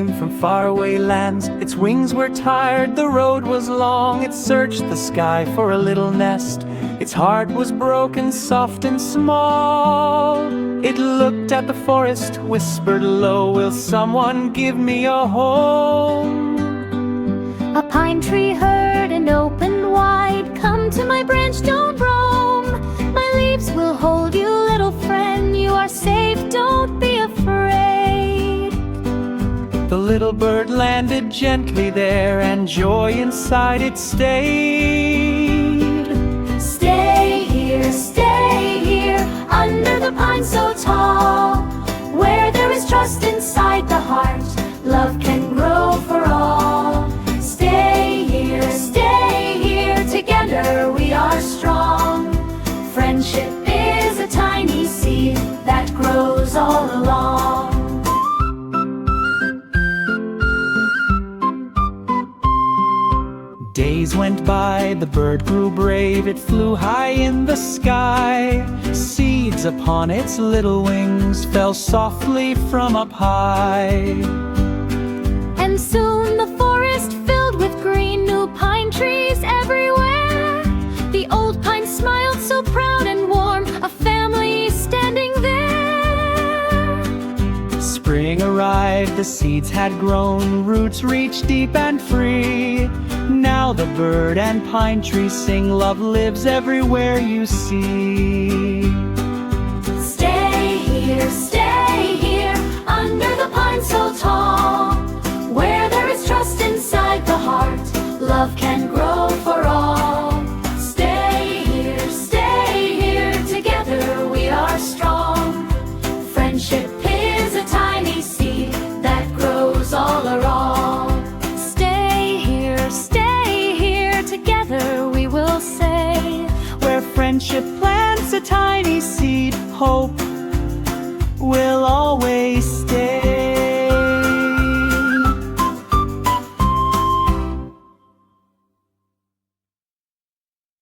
came from faraway lands. Its wings were tired, the road was long. It searched the sky for a little nest. Its heart was broken, soft and small. It looked at the forest, whispered low, "Will someone give me a home?" A pine tree heard and opened wide. "Come to my branch, don't roam. My leaves will hold you, little friend. You are safe, don't be afraid." The little bird landed gently there, and joy inside it stayed. Stay here, under the pine so tall. Where there is trust inside the heart, love can grow for all. Stay here, together we are strong. Friendship is a tiny seed that grows all along. Days went by, the bird grew brave. It flew high in the sky. Seeds upon its little wings fell softly from up high. And soon the forest filled with green, new pine trees everywhere. The old pine smiled so proud and warm, a family standing there. Spring arrived, the seeds had grown, roots reached deep and free. Now the bird and pine tree sing, love lives everywhere you see. Stay here, under the pine so tall. Where there is trust inside the heart, love can grow for all. Stay here, together we are strong. Friendship is a tiny seed that grows all around. Stay here, together we will say. Where friendship plants a tiny seed, hope will always stay.